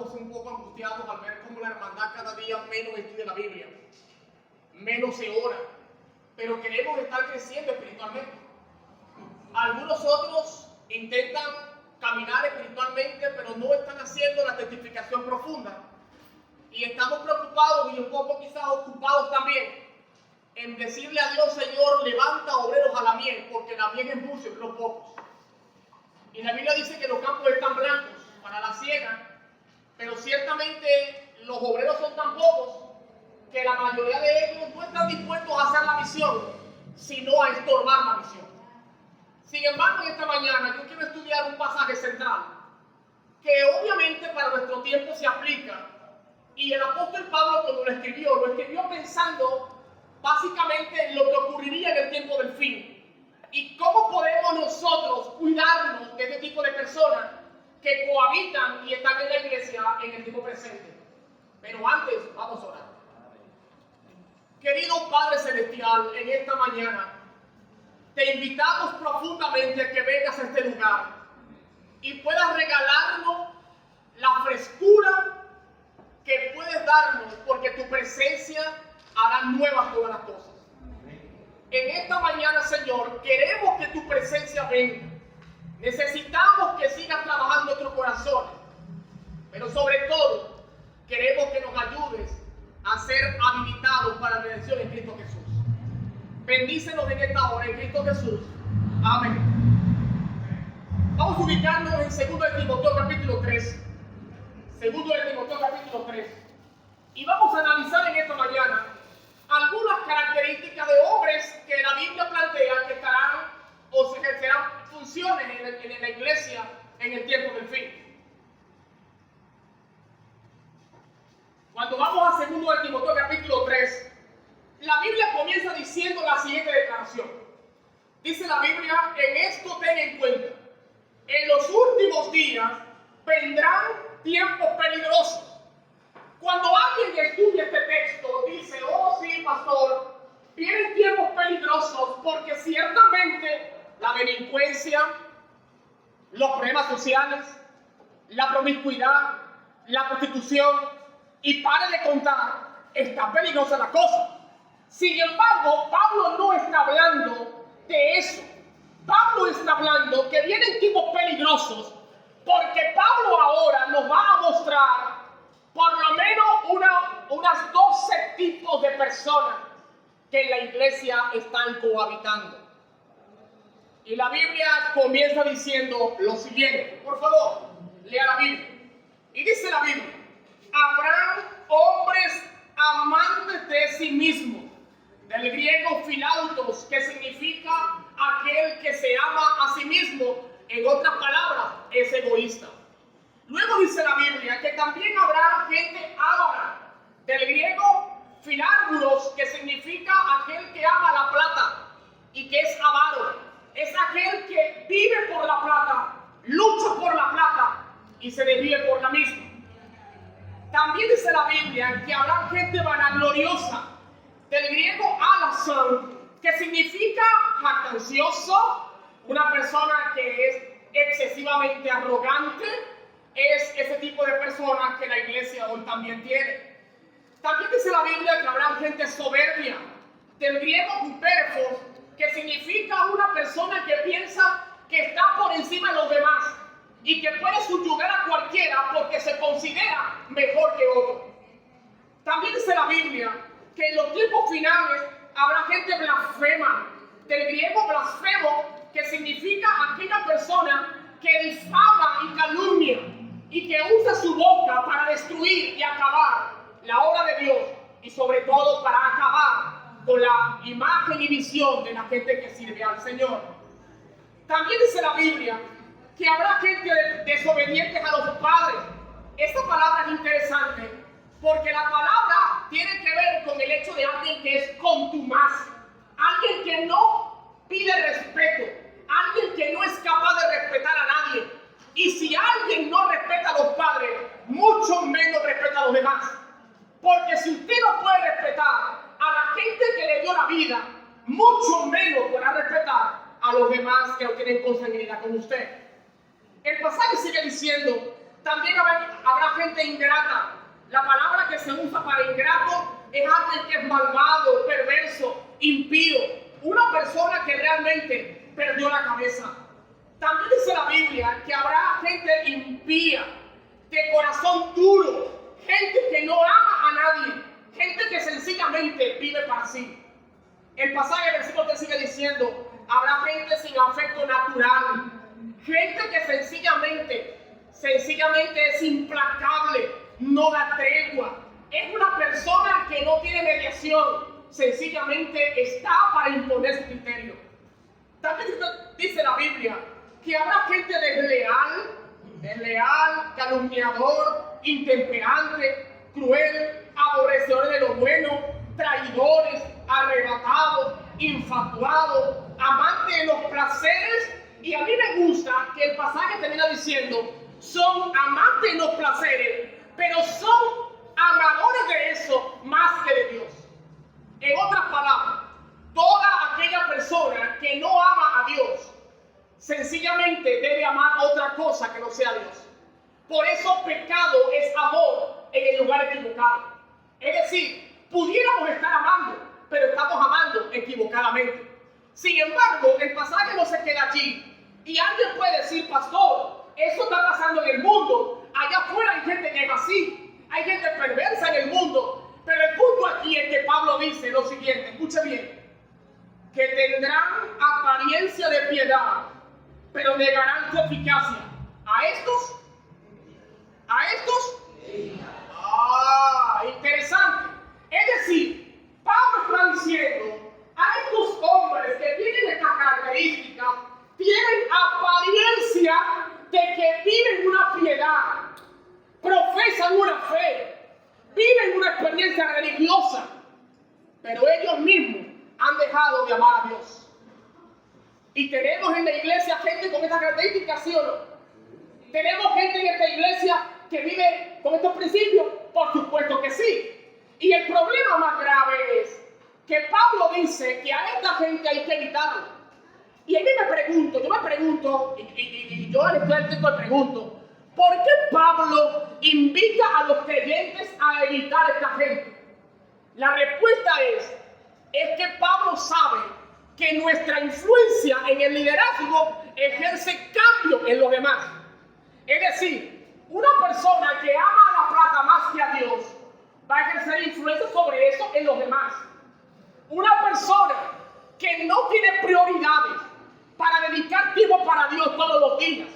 estamos un poco angustiados al ver cómo la hermandad cada día menos estudia la Biblia, menos se ora, pero queremos estar creciendo espiritualmente. Algunos otros intentan caminar espiritualmente, pero no están haciendo la testificación profunda. Y estamos preocupados y un poco quizás ocupados también en decirle a Dios: Señor, levanta obreros a la mies, porque la mies es mucho y los pocos. Y la Biblia dice que los campos están blancos para la siega, pero ciertamente los obreros son tan pocos que la mayoría de ellos no están dispuestos a hacer la misión, sino a estorbar la misión. Sin embargo, en esta mañana yo quiero estudiar un pasaje central que obviamente para nuestro tiempo se aplica. Y el apóstol Pablo, cuando lo escribió pensando básicamente en lo que ocurriría en el tiempo del fin. Y cómo podemos nosotros cuidarnos de este tipo de personas que cohabitan y están en la iglesia en el tiempo presente. Pero antes, vamos a orar. Querido Padre Celestial, en esta mañana te invitamos profundamente a que vengas a este lugar y puedas regalarnos la frescura que puedes darnos, porque tu presencia hará nuevas todas las cosas. En esta mañana, Señor, queremos que tu presencia venga. Necesitamos que sigas trabajando en nuestros corazones, pero sobre todo queremos que nos ayudes a ser habilitados para la redención en Cristo Jesús. Bendícenos en esta hora en Cristo Jesús. Amén. Vamos a ubicarnos en 2 de Timoteo capítulo 3. 2 de Timoteo capítulo 3. Y vamos a analizar en esta mañana algunas características de hombres que la Biblia plantea que estarán o se ejercerán funciones en la iglesia en el tiempo del fin. Cuando vamos a 2 de Timoteo capítulo 3, la Biblia comienza diciendo la siguiente declaración. Dice la Biblia: en esto ten en cuenta, en los últimos días vendrán tiempos peligrosos. Cuando alguien estudia este texto, dice: oh sí, pastor, vienen tiempos peligrosos porque ciertamente la delincuencia, los problemas sociales, la promiscuidad, la prostitución, y pare de contar, está peligrosa la cosa. Sin embargo, Pablo no está hablando de eso. Pablo está hablando que vienen tiempos peligrosos porque Pablo ahora nos va a mostrar por lo menos unas 12 tipos de personas que en la iglesia están cohabitando. Y la Biblia comienza diciendo lo siguiente. Por favor, lea la Biblia. Y dice la Biblia: habrán hombres amantes de sí mismos. Del griego filautos, que significa aquel que se ama a sí mismo. En otras palabras, es egoísta. Luego dice la Biblia que también habrá gente avara. Del griego filárgulos, que significa aquel que ama la plata y que es avaro. Es aquel que vive por la plata, lucha por la plata y se desvive por la misma. También dice la Biblia que habrá gente vanagloriosa. Del griego alason, que significa jactancioso, una persona que es excesivamente arrogante. Es ese tipo de personas que la iglesia hoy también tiene. También dice la Biblia que habrá gente soberbia. Del griego huperfos, que significa una persona que piensa que está por encima de los demás y que puede subyugar a cualquiera porque se considera mejor que otro. También dice la Biblia que en los tiempos finales habrá gente blasfema. Del griego blasfemo, que significa aquella persona que difama y calumnia y que usa su boca para destruir y acabar la obra de Dios, y sobre todo para acabar con la imagen y visión de la gente que sirve al Señor. También dice la Biblia que habrá gente desobediente a los padres. Esta palabra es interesante porque la palabra tiene que ver con el hecho de alguien que es contumaz, alguien que no pide respeto, alguien que no es capaz de respetar a nadie. Y si alguien no respeta a los padres, mucho menos respeta a los demás. Porque si usted no puede respetar a la gente que le dio la vida, mucho menos podrá respetar a los demás que lo tienen consanguinidad con usted. El pasaje sigue diciendo También habrá gente ingrata. La palabra que se usa para ingrato es alguien que es malvado, perverso, impío. Una persona que realmente perdió la cabeza. También dice la Biblia que habrá gente impía, de corazón duro, gente que no ama a nadie, gente que sencillamente vive para sí. El pasaje del versículo 3 sigue diciendo, habrá gente sin afecto natural, gente que sencillamente es implacable, no da tregua, es una persona que no tiene mediación, sencillamente está para imponer su criterio. También dice la Biblia que habrá gente desleal, calumniador, intemperante, cruel, aborrecedor de lo bueno, traidores, arrebatados, infatuados, amantes de los placeres. Y a mí me gusta que el pasaje termina diciendo, son amantes de los placeres, pero son amadores de eso más que de Dios. En otras palabras, toda aquella persona que no ama a Dios, sencillamente debe amar otra cosa que no sea Dios. Por eso pecado es amor en el lugar equivocado. Es decir, pudiéramos estar amando, pero estamos amando equivocadamente. Sin embargo, el pasaje no se queda allí. Y alguien puede decir, pastor, eso está pasando en el mundo. Allá afuera hay gente que es así. Hay gente perversa en el mundo. Pero el punto aquí es que Pablo dice lo siguiente, escuche bien, que tendrán apariencia de piedad, pero negarán su eficacia. ¿A estos? Interesante. Es decir, Pablo está diciendo a estos hombres que tienen estas características, tienen apariencia de que viven una piedad, profesan una fe, viven una experiencia religiosa, pero ellos mismos han dejado de amar a Dios. Y tenemos en la iglesia gente con estas características, ¿sí o no? ¿Tenemos gente en esta iglesia que vive con estos principios? Por supuesto que sí. Y el problema más grave es que Pablo dice que a esta gente hay que evitarlo. Y a mí yo me pregunto, y yo al estudiar el texto me pregunto, ¿por qué Pablo invita a los creyentes a evitar a esta gente? La respuesta es que Pablo sabe que nuestra influencia en el liderazgo ejerce cambio en los demás. Es decir, una persona que ama a la plata más que a Dios va a ejercer influencia sobre eso en los demás. Una persona que no tiene prioridades para dedicar tiempo para Dios todos los días,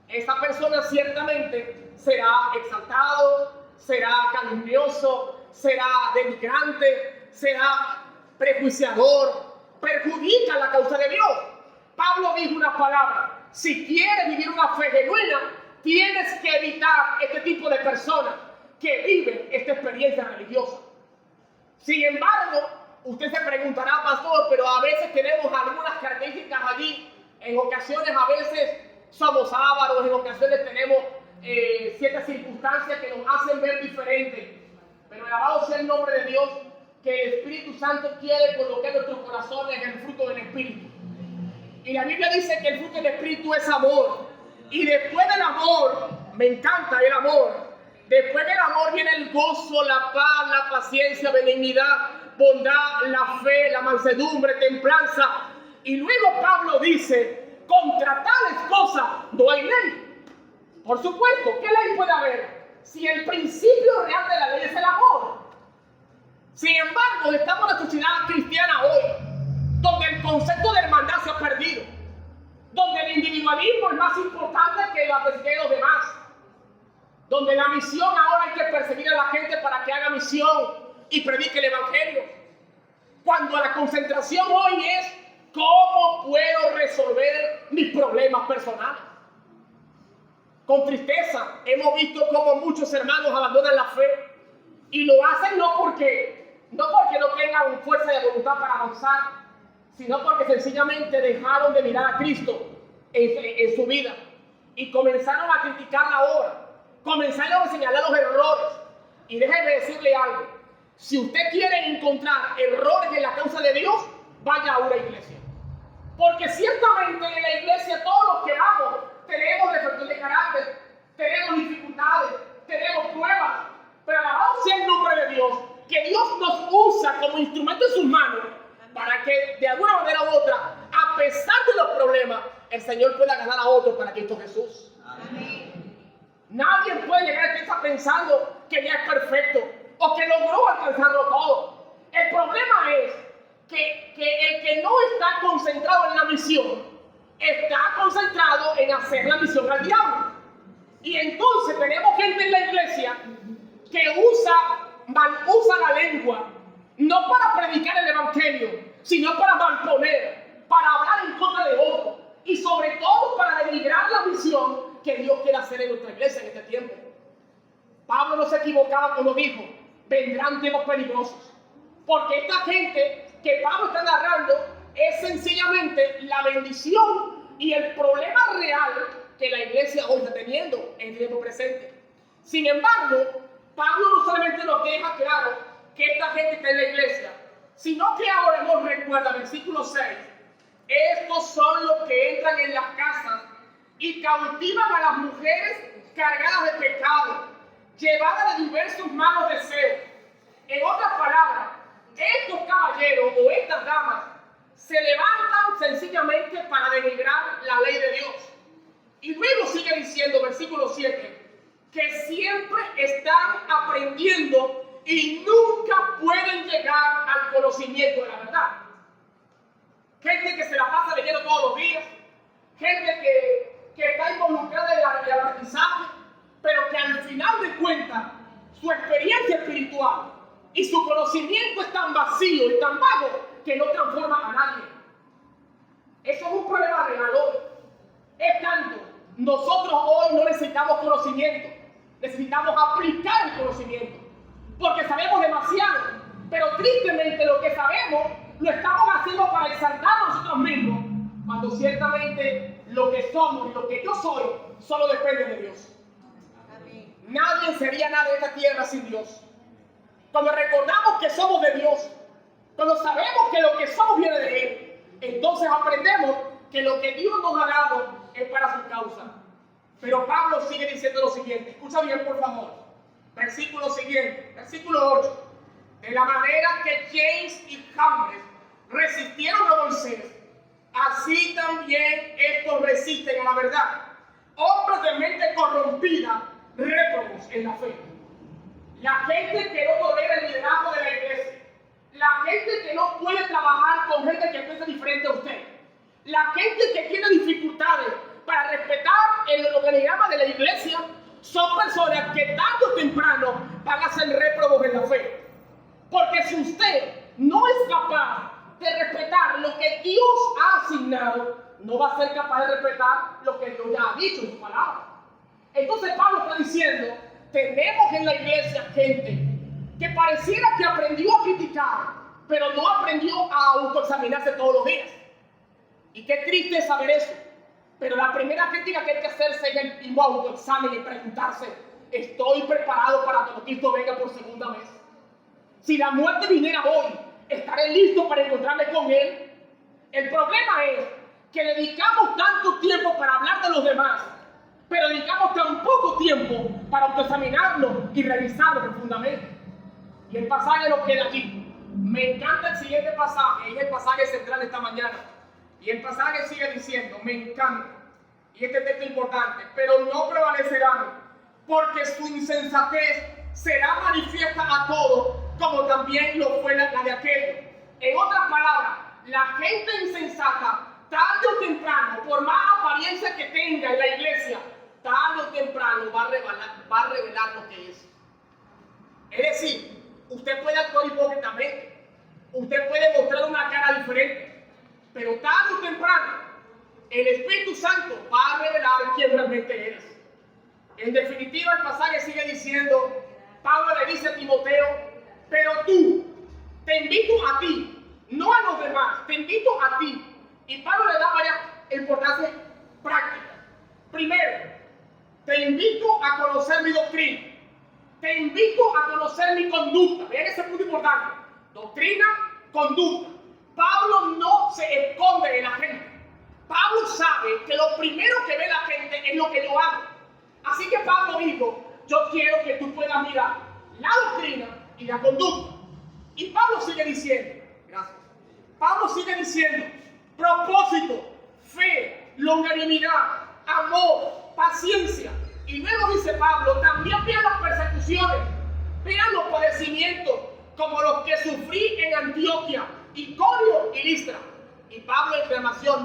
esa persona ciertamente será exaltado, será calumnioso, será denigrante, será prejuiciador, perjudica la causa de Dios. Pablo dijo una palabra: si quieres vivir una fe genuina, tienes que evitar este tipo de personas que viven esta experiencia religiosa. Sin embargo, usted se preguntará, pastor, pero a veces tenemos algunas características allí. En ocasiones, a veces somos ávaros, en ocasiones tenemos ciertas circunstancias que nos hacen ver diferente. Pero alabado sea el nombre de Dios, que el Espíritu Santo quiere colocar en nuestros corazones el fruto del Espíritu. Y la Biblia dice que el fruto del Espíritu es amor. Y después del amor, me encanta el amor, después del amor viene el gozo, la paz, la paciencia, benignidad, bondad, la fe, la mansedumbre, templanza. Y luego Pablo dice: contra tales cosas no hay ley. Por supuesto, ¿qué ley puede haber si el principio real de la ley es el amor? Sin embargo, estamos en la sociedad cristiana hoy, donde el concepto de hermandad se ha perdido, donde el individualismo es más importante que la necesidad de los demás, donde la misión ahora hay que perseguir a la gente para que haga misión y predique el evangelio, cuando la concentración hoy es cómo puedo resolver mis problemas personales. Con tristeza hemos visto cómo muchos hermanos abandonan la fe, y lo hacen no porque no tengan fuerza de voluntad para avanzar, sino porque sencillamente dejaron de mirar a Cristo en su vida y comenzaron a criticar la obra, comenzaron a señalar los errores. Y déjeme decirle algo: si usted quiere encontrar errores en la causa de Dios, vaya a una iglesia, porque ciertamente en la iglesia todos los que vamos tenemos defectos de carácter, tenemos dificultades, tenemos pruebas, pero alabado sea el nombre de Dios, que Dios nos usa como instrumento en sus manos para que de alguna manera u otra, a pesar de los problemas, el Señor pueda ganar a otros para Cristo Jesús. Amén. Nadie puede llegar a estar pensando que ya es perfecto o que logró alcanzarlo todo. El problema es que el que no está concentrado en la misión, está concentrado en hacer la misión al diablo. Y entonces tenemos gente en la iglesia que usa la lengua, no para predicar el evangelio, sino para malponer, para hablar en contra de otros y sobre todo para denigrar la misión que Dios quiere hacer en nuestra iglesia en este tiempo. Pablo no se equivocaba cuando dijo, vendrán tiempos peligrosos, porque esta gente que Pablo está narrando es sencillamente la bendición y el problema real que la iglesia hoy está teniendo en el tiempo presente. Sin embargo, Pablo no solamente nos deja claro que esta gente está en la iglesia, sino que ahora nos recuerda, versículo 6, estos son los que entran en las casas y cautivan a las mujeres cargadas de pecado, llevadas de diversos malos deseos. En otras palabras, estos caballeros o estas damas se levantan sencillamente para denigrar la ley de Dios. Y luego sigue diciendo, versículo 7, que siempre están aprendiendo y nunca pueden llegar al conocimiento de la verdad. Gente que se la pasa leyendo todos los días, gente que está involucrada en el aprendizaje, pero que al final de cuentas su experiencia espiritual y su conocimiento es tan vacío y tan vago que no transforma a nadie. Eso es un problema real hoy. Es tanto, nosotros hoy no necesitamos conocimiento, necesitamos aplicar el conocimiento, porque sabemos demasiado, pero tristemente lo que sabemos lo estamos haciendo para exaltar a nosotros mismos, cuando ciertamente lo que somos y lo que yo soy solo depende de Dios. Amén. Nadie sería nada de esta tierra sin Dios. Cuando recordamos que somos de Dios, cuando sabemos que lo que somos viene de Él, entonces aprendemos que lo que Dios nos ha dado es para su causa. Pero Pablo sigue diciendo lo siguiente, escucha bien por favor, versículo siguiente, versículo 8. De la manera que James y Jambres resistieron a Moisés, así también estos resisten a la verdad. Hombres de mente corrompida, réprobos en la fe. La gente que no tolera el liderazgo de la iglesia, la gente que no puede trabajar con gente que piensa diferente a usted, la gente que tiene dificultades para respetar el organigrama de la iglesia, son personas que tarde o temprano van a ser réprobos en la fe. Porque si usted no es capaz de respetar lo que Dios ha asignado, no va a ser capaz de respetar lo que Dios ya ha dicho en su palabra. Entonces Pablo está diciendo, tenemos en la iglesia gente que pareciera que aprendió a criticar, pero no aprendió a autoexaminarse todos los días. Y qué triste es saber eso. Pero la primera crítica que hay que hacerse es el mismo autoexamen y preguntarse, ¿estoy preparado para cuando Cristo venga por segunda vez? Si la muerte viniera hoy, ¿estaré listo para encontrarme con Él? El problema es que dedicamos tanto tiempo para hablar de los demás, pero dedicamos tan poco tiempo para autoexaminarnos y revisarlo profundamente. Y el pasaje nos queda aquí. Me encanta el siguiente pasaje, es el pasaje central de esta mañana. Y el pasaje sigue diciendo, me encanta, y este texto es importante, pero no prevalecerán, porque su insensatez será manifiesta a todos, como también lo fue la de aquellos. En otras palabras, la gente insensata, tarde o temprano, por más apariencia que tenga en la iglesia, tarde o temprano va a revelar lo que es. Es decir, usted puede actuar hipócritamente, usted puede mostrar una cara diferente, pero tarde o temprano el Espíritu Santo va a revelar quién realmente eres. En definitiva, el pasaje sigue diciendo, Pablo le dice a Timoteo, pero tú, te invito a ti, no a los demás, te invito a ti. Y Pablo le da varias importancias prácticas. Primero, te invito a conocer mi doctrina. Te invito a conocer mi conducta. Vean ese punto importante. Doctrina, conducta. Pablo no se esconde de la gente. Pablo sabe que lo primero que ve la gente es lo que yo hago. Así que Pablo dijo, yo quiero que tú puedas mirar la doctrina y la conducta. Y Pablo sigue diciendo, gracias. Pablo sigue diciendo, propósito, fe, longanimidad, amor, paciencia. Y luego dice Pablo, también vean las persecuciones, vean los padecimientos, como los que sufrí en Antioquia, Iconio y Listra. Y Pablo exclamación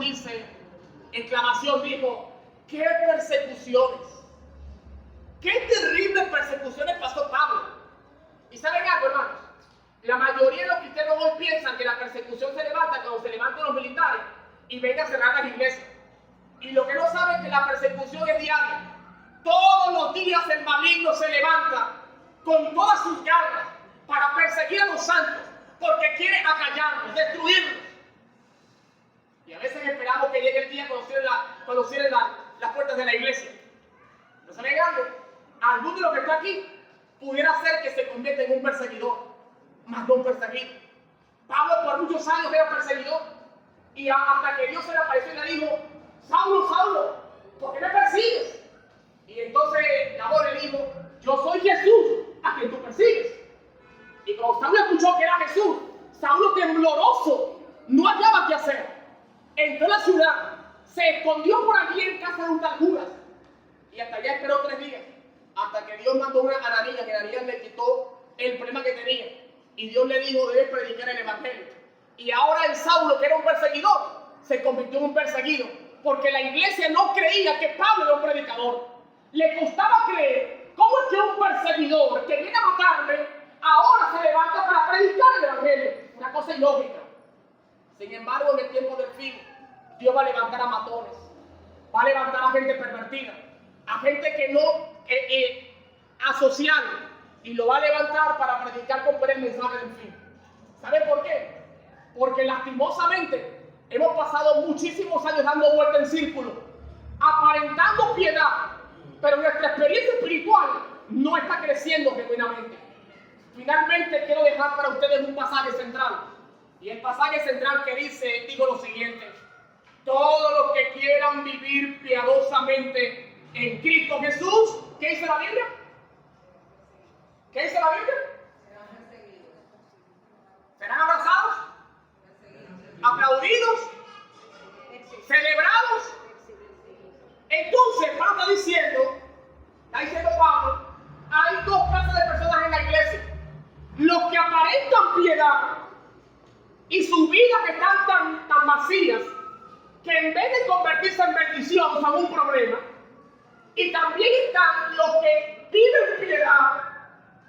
dijo, ¡qué persecuciones! ¡Qué terribles persecuciones pasó Pablo! ¿Y saben algo, hermanos? La mayoría de los cristianos hoy piensan que la persecución se levanta cuando se levantan los militares y vengan a cerrar las iglesias. Y lo que no saben es que la persecución es diaria. Todos los días el maligno se levanta con todas sus garras para perseguir a los santos, porque quiere acallarlos, destruirlos. Y a veces esperamos que llegue el día cuando cierren las puertas de la iglesia. ¿No saben algo? Alguno de los que está aquí pudiera ser que se convierta en un perseguidor, más no un perseguido. Pablo por muchos años era perseguidor, y hasta que Dios se le apareció y le dijo, Saulo, Saulo, ¿por qué me persigues? Y entonces la voz le dijo, yo soy Jesús, a quien tú persigues. Y cuando Saulo escuchó que era Jesús, Saulo tembloroso, no hallaba qué hacer. Entró a la ciudad, se escondió por allí en casa de un tal Judas, y hasta allá esperó 3 días, hasta que Dios mandó una Ananías, que Ananías le quitó el problema que tenía. Y Dios le dijo, debes predicar el evangelio. Y ahora el Saulo, que era un perseguidor, se convirtió en un perseguido, porque la iglesia no creía que Pablo era un predicador. Le costaba creer, ¿cómo es que un perseguidor que viene a matarme, ahora se levanta para predicar el evangelio? Una cosa ilógica. Sin embargo, en el tiempo del fin, Dios va a levantar a matones, va a levantar a gente pervertida, a gente que no asocial, y lo va a levantar para predicar con poder el mensaje del fin. ¿Saben por qué? Porque lastimosamente hemos pasado muchísimos años dando vuelta en círculo, aparentando piedad, pero nuestra experiencia espiritual no está creciendo genuinamente. Finalmente quiero dejar para ustedes un pasaje central. Y el pasaje central que digo lo siguiente: todos los que quieran vivir piadosamente en Cristo Jesús, ¿qué dice la Biblia? ¿Qué dice la Biblia? ¿Serán abrazados? ¿Aplaudidos? ¿Celebrados? Entonces, Pablo está diciendo Pablo, hay 2 clases de personas en la iglesia: los que aparentan piedad y sus vidas están tan vacías que en vez de convertirse en bendición son un problema. Y también están los que viven piedad,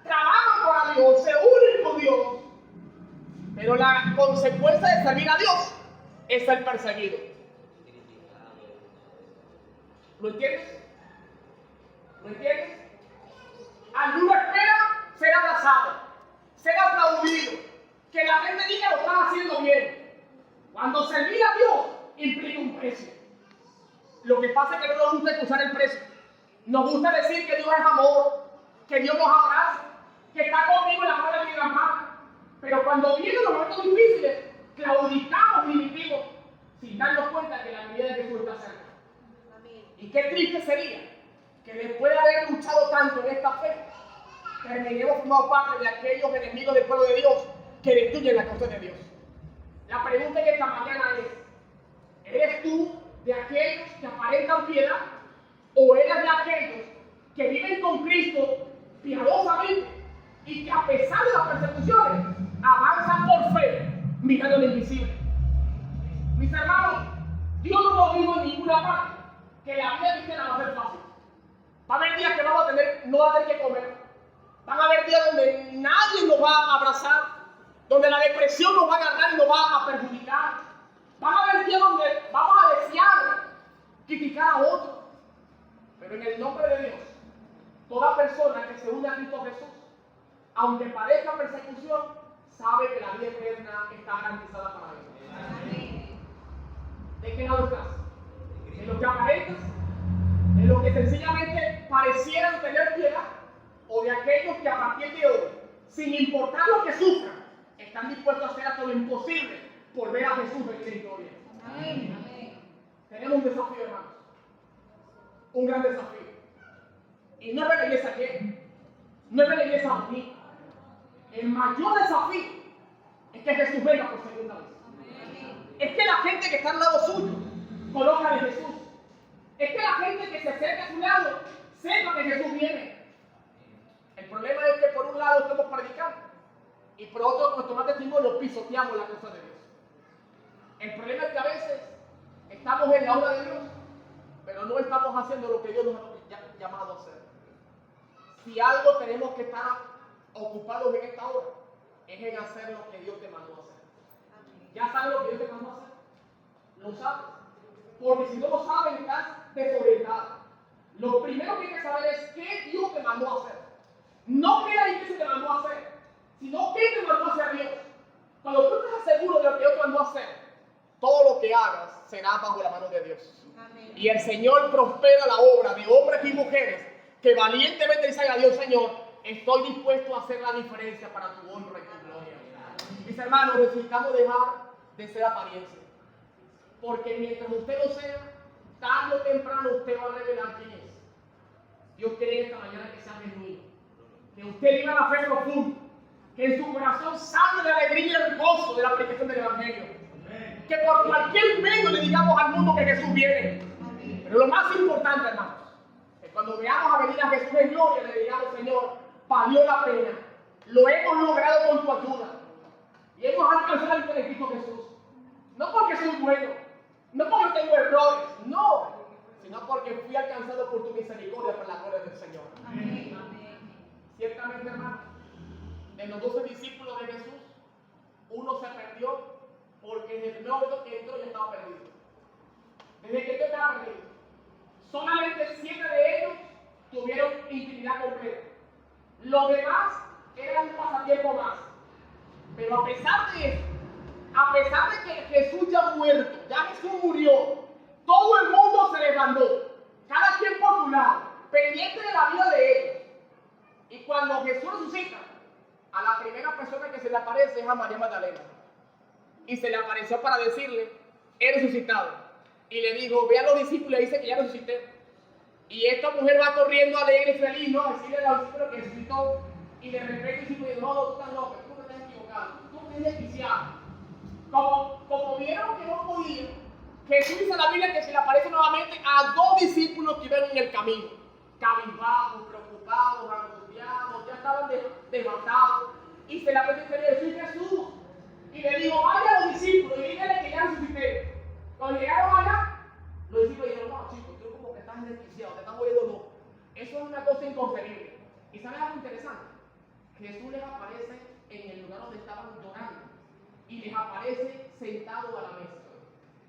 trabajan para Dios, se unen con Dios, pero la consecuencia de servir a Dios es ser perseguido. ¿Lo entiendes? ¿Lo entiendes? Alguno espera ser abrazado, ser aplaudido, que la gente diga lo están haciendo bien. Cuando servir a Dios implica un precio. Lo que pasa es que no nos gusta usar el precio. Nos gusta decir que Dios es amor, que Dios nos abraza, que está conmigo en la mano y las manos. Pero cuando vienen los momentos difíciles, claudicamos y dimitimos sin darnos cuenta que la venida de Jesús está cerca. Y qué triste sería que después de haber luchado tanto en esta fe, terminemos formando parte de aquellos enemigos del pueblo de Dios que destruyen la causa de Dios. La pregunta en esta mañana es: ¿eres tú de aquellos que aparentan piedad o eres de aquellos que viven con Cristo piadosamente y que a pesar de las persecuciones avanzan por fe mirando lo invisible? Mis hermanos, Dios no nos dijo en ninguna parte que la vida cristiana va a ser fácil. Va a haber días que no va a tener que comer. Van a haber días donde nadie nos va a abrazar, donde la depresión nos va a agarrar y nos va a perjudicar. Van a haber días donde vamos a desear criticar a otros. Pero en el nombre de Dios, toda persona que se une a Cristo Jesús, aunque padezca persecución, sabe que la vida eterna está garantizada para él. ¿De qué lado estás? ¿En lo que aparentas? ¿En lo que sencillamente parecieran tener piedad? ¿O de aquellos que a partir de hoy, sin importar lo que sufran, están dispuestos a hacer hasta lo imposible por ver a Jesús en victoria? Amén. Tenemos un desafío, hermanos. Un gran desafío. Y no es ver la iglesia qué, no es ver la iglesia bonita. El mayor desafío es que Jesús venga por segunda vez. Es que la gente que está al lado suyo conozca de Jesús. Es que la gente que se acerca a su lado sepa que Jesús viene. El problema es que por un lado estamos predicando y por otro, con nuestro testimonio, pisoteamos la cosa de Dios. El problema es que a veces estamos en la obra de Dios, pero no estamos haciendo lo que Dios nos ha llamado a hacer. Si algo tenemos que estar ocupados en esta hora, es en hacer lo que Dios te mandó a hacer. ¿Ya sabes lo que Dios te mandó a hacer? ¿Lo sabes? Porque si no lo sabes, estás desorientado. Lo primero que hay que saber es qué Dios te mandó a hacer. No qué la iglesia te mandó a hacer, sino qué te mandó a hacer Dios. Cuando tú estás seguro de lo que Dios te mandó a hacer, todo lo que hagas será bajo la mano de Dios. Amén. Y el Señor prospera la obra de hombres y mujeres que valientemente dicen a Dios: Señor, estoy dispuesto a hacer la diferencia para tu honra y tu gloria. Mis hermanos, necesitamos dejar de ser apariencia. Porque mientras usted lo sea, tarde o temprano usted va a revelar quién es. Dios quiere esta mañana que sea genuino. Que usted viva la fe profunda. Que en su corazón salga de alegría y el gozo de la predicación del Evangelio. Que por cualquier medio le digamos al mundo que Jesús viene. Pero lo más importante, hermanos, es cuando veamos a venir a Jesús en gloria, le digamos: Señor, valió la pena. Lo hemos logrado con tu ayuda. Y hemos alcanzado el de Cristo Jesús. No porque soy bueno, no porque tengo errores, no, sino porque fui alcanzado por tu misericordia, por la gloria del Señor. Amén. Ciertamente, hermano, de los 12 discípulos de Jesús, uno se perdió porque desde el primer momento que entró ya estaba perdido. Desde que entró estaba perdido. Solamente 7 de ellos tuvieron intimidad completa. Los demás eran un pasatiempo más. Pero a pesar de eso, a pesar de que Jesús ya ha muerto, ya Jesús murió, todo el mundo se levantó, cada quien por su lado, pendiente de la vida de ellos. Y cuando Jesús resucita, a la primera persona que se le aparece es a María Magdalena. Y se le apareció para decirle: he resucitado. Y le dijo: ve a los discípulos y dice que ya resucité. Y esta mujer va corriendo alegre y feliz, ¿no? A decirle a los discípulos que resucitó. Y de repente el discípulo dice: no, tú estás loco, tú te estás equivocado, tú te estás desquiciado. Como vieron que no podían, Jesús dice en la Biblia que se le aparece nuevamente a 2 discípulos que iban en el camino, cabizbajos, preocupados, angustiados, ya estaban devastados, y se le aparece Jesús y le dijo: vaya a los discípulos y díganle que ya resucité. Cuando llegaron allá, los discípulos dijeron: no, chicos, tú como que estás desquiciado, te estás volviendo loco. Eso es una cosa inconcebible. ¿Y sabes algo interesante? Jesús les aparece en el lugar donde estaban llorando y les aparece sentado a la mesa.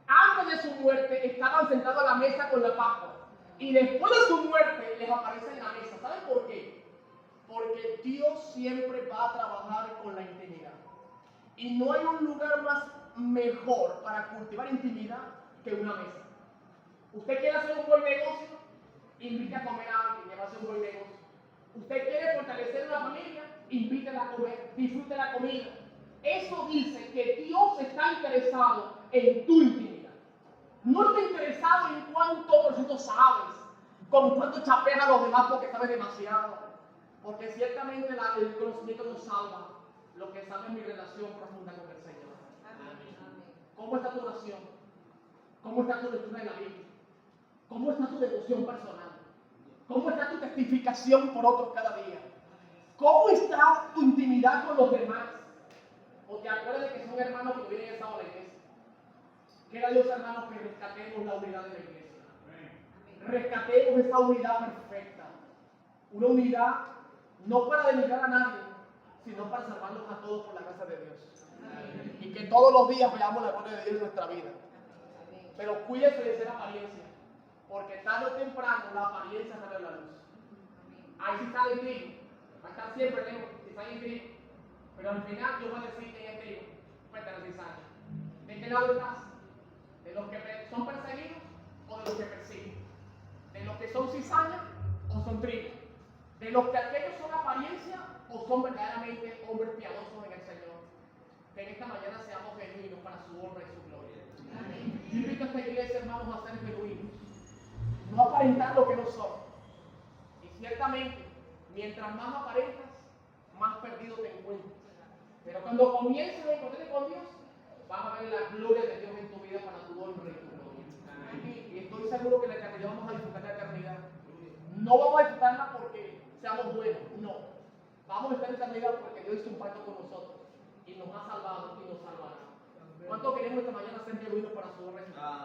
Antes de su muerte estaban sentados a la mesa con la Pascua, y después de su muerte les aparece en la mesa. ¿Saben por qué? Porque Dios siempre va a trabajar con la intimidad, y no hay un lugar más mejor para cultivar intimidad que una mesa. Usted quiere hacer un buen negocio, invite a comer a alguien y va a hacer un buen negocio. Usted quiere fortalecer una familia, invítela a comer, disfrute la comida. Eso dice que Dios está interesado en tu intimidad. No está interesado en cuánto por ciento sabes, con cuánto chapeas a los demás porque sabes demasiado. Porque ciertamente el conocimiento no salva. Lo que salva es mi relación profunda con el Señor. Amén. ¿Cómo está tu oración? ¿Cómo está tu lectura de la Biblia? ¿Cómo está tu devoción personal? ¿Cómo está tu testificación por otros cada día? ¿Cómo está tu intimidad con los demás? ¿O te acuerdas de que son hermanos que hubieran estado a la iglesia? Quiera Dios, hermanos, que rescatemos la unidad de la iglesia. Rescatemos esa unidad perfecta. Una unidad no para denigrar a nadie, sino para salvarnos a todos por la gracia de Dios. Amén. Y que todos los días veamos la gloria de Dios en nuestra vida. Pero cuídese de ser apariencia, porque tarde o temprano la apariencia sale a la luz. Ahí sí sale el trigo, va a estar siempre lejos si sale el trigo. Pero al final Dios va a decir que es trigo, frente a la cizaña. ¿De qué lado estás? ¿De los que son perseguidos o de los que persiguen? ¿De los que son cizaña o son trigo? ¿De los que aquellos son apariencia o son verdaderamente hombres piadosos en el Señor? Que en esta mañana seamos genuinos para su honra y su gloria. Amén. Yo invito a esta iglesia, hermanos, a ser genuinos, no aparentar lo que no son. Y ciertamente, mientras más aparentas, más perdido te encuentras. Pero cuando comienzas a encontrarte con Dios, vas a ver la gloria de Dios en tu vida para tu honra y tu gloria. Y estoy seguro que en la eternidad vamos a disfrutar la eternidad. No vamos a disfrutarla porque seamos buenos, no. Vamos a estar en la eternidad porque Dios hizo un pacto con nosotros y nos ha salvado y nos salvará. ¿Cuántos queremos esta mañana ser genuinos para su honra y su gloria?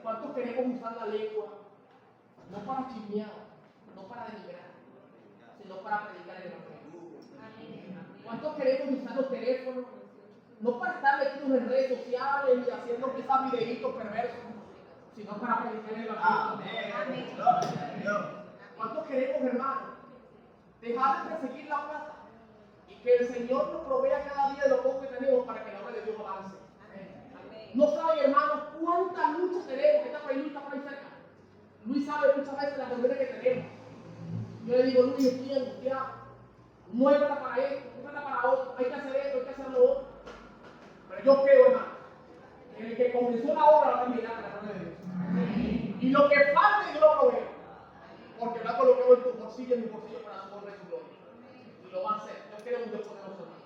¿Cuántos queremos usar la lengua? No para chismear, no para denigrar, sino para predicar el evangelio. ¿Cuántos queremos usar los teléfonos? No para estar metidos en redes sociales y haciendo quizás videitos perversos, sino para predicar el evangelio. ¿Cuántos queremos, hermanos, dejar de perseguir la plata y que el Señor nos provea cada día de lo poco que tenemos para que la obra de Dios avance? No saben, hermanos, cuántas luchas tenemos. Esta país está por ahí cerca. Luis sabe muchas veces las reuniones que tenemos. Yo le digo, Luis, estoy angustiado. No hay plata para esto, no hay plata para otro. Hay que hacer esto, hay que hacer lo otro. Pero yo creo, hermano, que el que comenzó la obra va a terminar en la gloria de Dios. Y lo que falte, yo lo proveo. Porque lo ha colocado en tu bolsillo, en mi bolsillo, para su honra y su gloria. Y lo va a hacer. Yo creo en un Dios poderoso, hermano.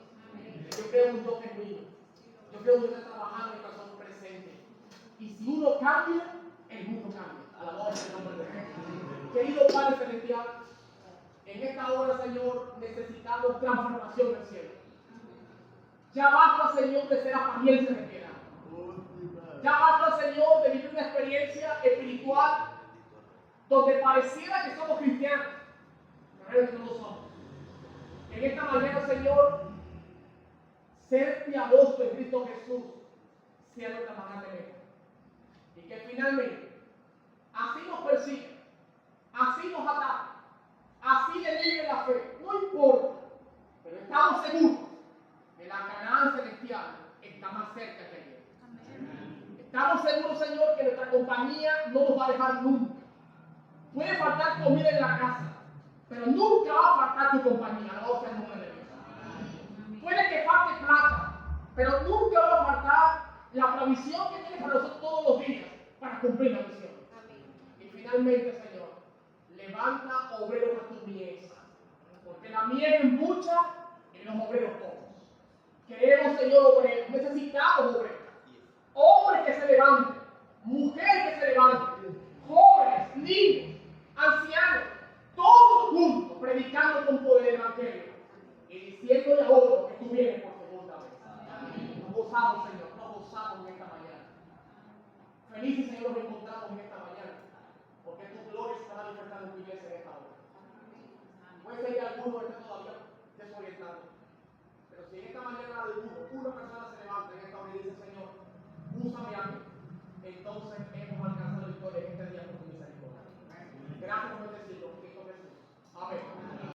Yo creo en un Dios genuino. Yo creo que Dios está trabajando en el corazón presente. Y si uno cambia, el mundo cambia. Alabado sea el nombre de Jesús. Querido Padre Celestial, en esta hora, Señor, necesitamos transformación del cielo. Ya basta, Señor, de ser apariencia de piedad. Ya basta, Señor, de vivir una experiencia espiritual donde pareciera que somos cristianos, pero realmente no lo somos. En esta mañana, Señor, ser piadoso en Cristo Jesús sea nuestra manera de ver. Y que finalmente, así nos persiguen, así nos atacan, así denigren la fe, no importa, pero estamos seguros que la Canaán celestial está más cerca que ayer. Estamos seguros, Señor, que nuestra compañía no nos va a dejar nunca. Puede faltar comida en la casa, pero nunca va a faltar tu compañía. Alabado sea el nombre de Dios. Puede que falte plata, pero nunca va a faltar la provisión que tienes para nosotros todos los días para cumplir la misión. Y finalmente, Señor, levanta obreros a tu mies, porque la mies es mucha y los obreros pocos. Queremos, Señor, obreros, necesitamos obreros, hombres que se levanten, mujeres que se levanten, jóvenes, niños, ancianos, todos juntos predicando con poder el evangelio y diciéndole a otros que tú vienes por segunda vez. Nos gozamos, Señor, nos gozamos en esta mañana. Felices, Señor, nos encontramos en esta mañana, porque tu gloria se va a manifestar en tu iglesia en esta hora. Puede ser que alguno de